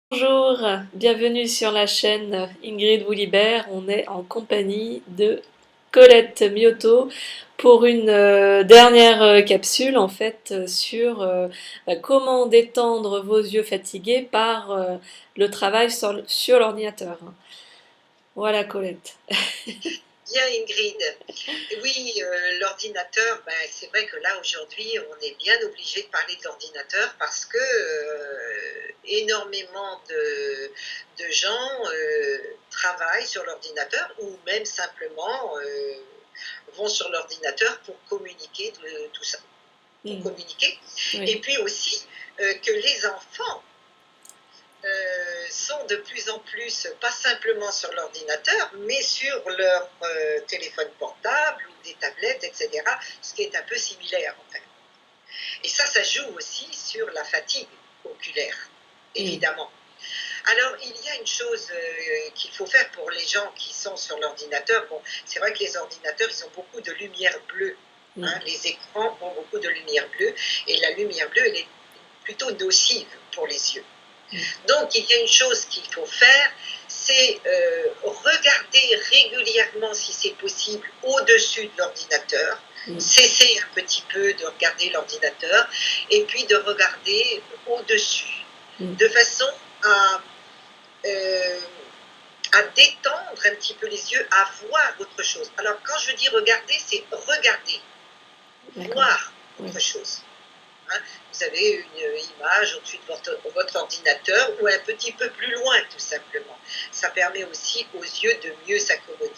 Bonjour, bienvenue sur la chaîne Ingrid Woulibert. On est en compagnie de Colette Mioto pour une dernière capsule en fait sur comment détendre vos yeux fatigués par le travail sur l'ordinateur. Voilà Colette. Bien Ingrid. Oui, l'ordinateur, c'est vrai que là aujourd'hui on est bien obligé de parler de l'ordinateur parce que énormément de gens travaillent sur l'ordinateur ou même simplement vont sur l'ordinateur pour communiquer tout ça, pour communiquer. Oui. Et puis aussi que les enfants sont de plus en plus, pas simplement sur l'ordinateur, mais sur leur téléphone portable ou des tablettes, etc., ce qui est un peu similaire en fait. Et ça joue aussi sur la fatigue oculaire, évidemment. Alors, il y a une chose qu'il faut faire pour les gens qui sont sur l'ordinateur. Bon, c'est vrai que les ordinateurs, ils ont beaucoup de lumière bleue. Hein, les écrans ont beaucoup de lumière bleue, et la lumière bleue, elle est plutôt nocive pour les yeux. Donc, il y a une chose qu'il faut faire, c'est regarder régulièrement, si c'est possible, au-dessus de l'ordinateur, cesser un petit peu de regarder l'ordinateur, et puis de regarder au-dessus, de façon à détendre un petit peu les yeux, à voir autre chose. Alors, quand je dis regarder, c'est regarder, voir autre chose. Hein, vous avez une image au-dessus de votre ordinateur ou un petit peu plus loin, tout simplement. Ça permet aussi aux yeux de mieux s'accommoder.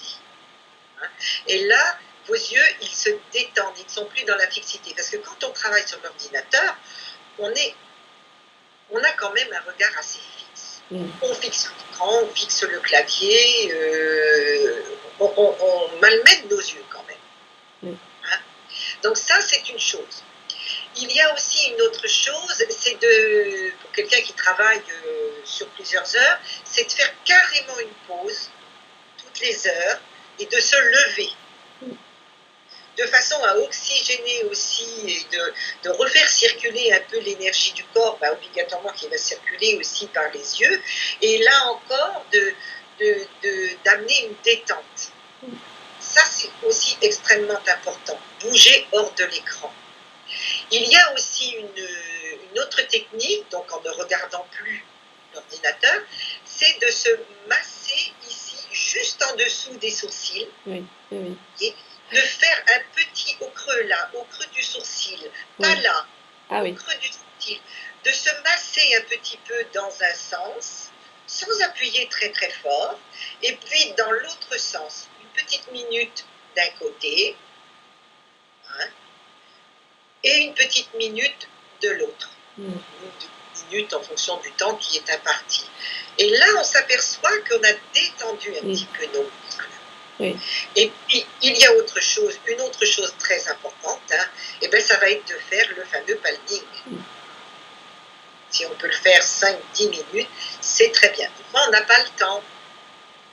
Hein, et là, vos yeux, ils se détendent, ils ne sont plus dans la fixité. Parce que quand on travaille sur l'ordinateur, on a quand même un regard assez fixe. On fixe l'écran, on fixe le clavier, on malmène nos yeux quand même. Hein, donc ça, c'est une chose. Il y a aussi une autre chose, c'est pour quelqu'un qui travaille sur plusieurs heures, c'est de faire carrément une pause toutes les heures et de se lever, de façon à oxygéner aussi et de refaire circuler un peu l'énergie du corps, obligatoirement qui va circuler aussi par les yeux, et là encore d'amener une détente. Ça, c'est aussi extrêmement important, bouger hors de l'écran. Il y a aussi une autre technique, donc en ne regardant plus l'ordinateur, c'est de se masser ici, juste en dessous des sourcils, et de faire un petit au creux là, au creux du sourcil, pas là, au creux du sourcil, de se masser un petit peu dans un sens, sans appuyer très très fort, et puis dans l'autre sens, une petite minute d'un côté, hein, et une petite minute de l'autre. Une minute en fonction du temps qui est imparti. Et là, on s'aperçoit qu'on a détendu un petit peu nos muscles. Et puis, il y a une autre chose très importante, hein, et bien, ça va être de faire le fameux palming. Si on peut le faire 5-10 minutes, c'est très bien. Moi, on n'a pas le temps.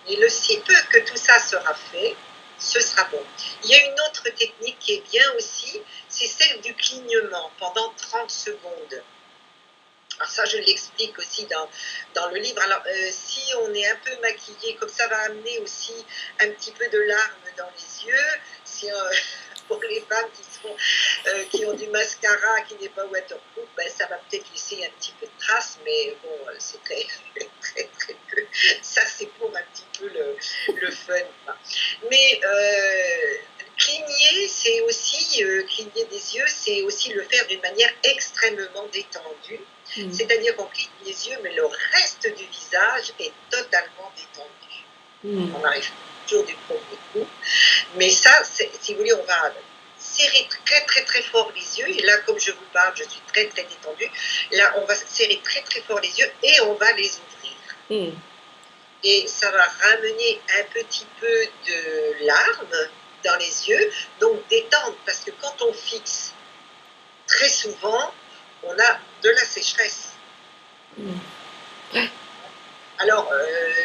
Et le si peu que tout ça sera fait, ce sera bon. Il y a une autre technique qui est bien aussi, c'est celle du clignement pendant 30 secondes. Alors ça, je l'explique aussi dans le livre. Alors, si on est un peu maquillé, comme ça va amener aussi un petit peu de larmes dans les yeux, si, pour les femmes qui ont du mascara qui n'est pas waterproof, ça va peut-être laisser un petit peu de traces, mais bon, c'est très, très, très peu. Ça, c'est pour un petit peu le fun. Mais cligner, c'est aussi, cligner des yeux, c'est aussi le faire d'une manière extrêmement détendue. C'est-à-dire qu'on cligne les yeux, mais le reste du visage est totalement détendu. On arrive toujours du premier coup. Mais ça, si vous voulez, on va serrer très très très fort les yeux. Et là, comme je vous parle, je suis très très détendue. Là, on va serrer très très fort les yeux et on va les ouvrir. Et ça va ramener un petit peu de larmes dans les yeux, donc détendre, parce que quand on fixe, très souvent, on a de la sécheresse. Alors,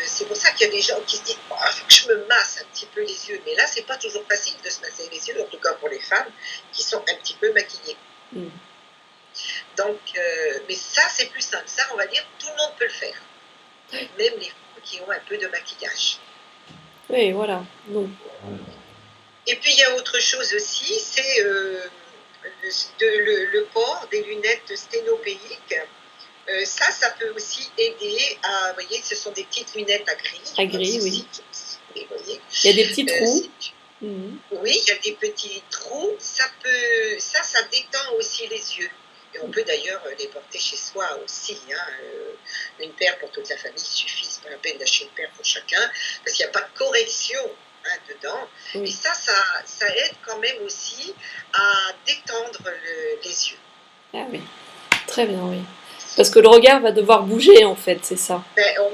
c'est pour ça qu'il y a des gens qui se disent oh, « faut que je me masse un petit peu les yeux ». Mais là, c'est pas toujours facile de se masser les yeux, en tout cas pour les femmes qui sont un petit peu maquillées. Donc, mais ça, c'est plus simple. Ça, on va dire, tout le monde peut le faire. même les femmes qui ont un peu de maquillage. Oui, voilà. Donc, Et puis il y a autre chose aussi, c'est le port des lunettes sténopéiques. Ça peut aussi aider à, vous voyez, ce sont des petites lunettes à gris, à comme gris, oui. ceci. Vous voyez. Il y a des petits trous. C'est Mhm. Oui, il y a des petits trous. Ça détend aussi les yeux. Et on peut d'ailleurs les porter chez soi aussi. Hein. Une paire pour toute la famille suffit. C'est pas la peine d'acheter une paire pour chacun, parce qu'il n'y a pas de correction hein, dedans. Et Oui. ça aide quand même aussi à détendre les yeux. Ah oui. Très bien, oui. Parce que le regard va devoir bouger, en fait, c'est ça. Ben, on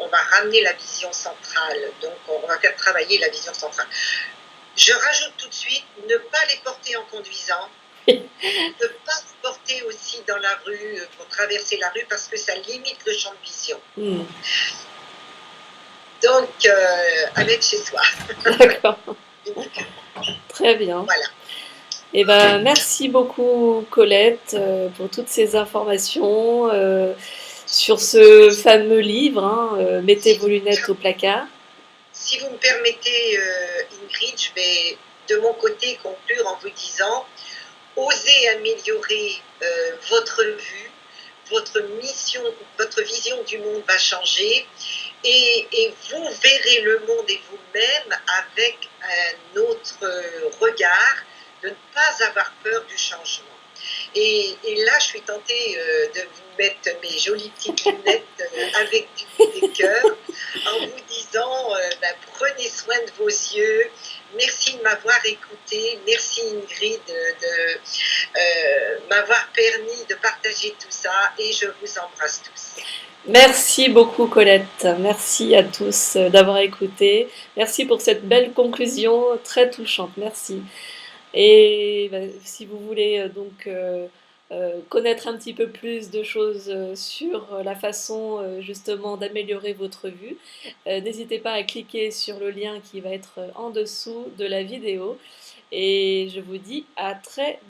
va ramener la vision centrale. Donc, on va faire travailler la vision centrale. Je rajoute tout de suite, ne pas les porter en conduisant, ne pas les porter aussi dans la rue, pour traverser la rue, parce que ça limite le champ de vision. Hmm. Donc, avec chez soi. D'accord. Très bien. Voilà. Eh ben, merci beaucoup, Colette, pour toutes ces informations sur ce fameux livre, hein, Mettez vos lunettes au placard. Si vous me permettez, Ingrid, je vais de mon côté conclure en vous disant, osez améliorer votre vue, votre mission, votre vision du monde va changer et vous verrez le monde et vous-même avec un autre regard, de ne pas avoir peur du changement. Et là, je suis tentée de vous mettre mes jolies petites lunettes avec des cœurs en vous disant prenez soin de vos yeux. Merci de m'avoir écouté. Merci Ingrid de m'avoir permis de partager tout ça et je vous embrasse tous. Merci beaucoup, Colette. Merci à tous d'avoir écouté. Merci pour cette belle conclusion très touchante. Merci. Et bah, si vous voulez connaître un petit peu plus de choses sur la façon justement d'améliorer votre vue, n'hésitez pas à cliquer sur le lien qui va être en dessous de la vidéo. Et je vous dis à très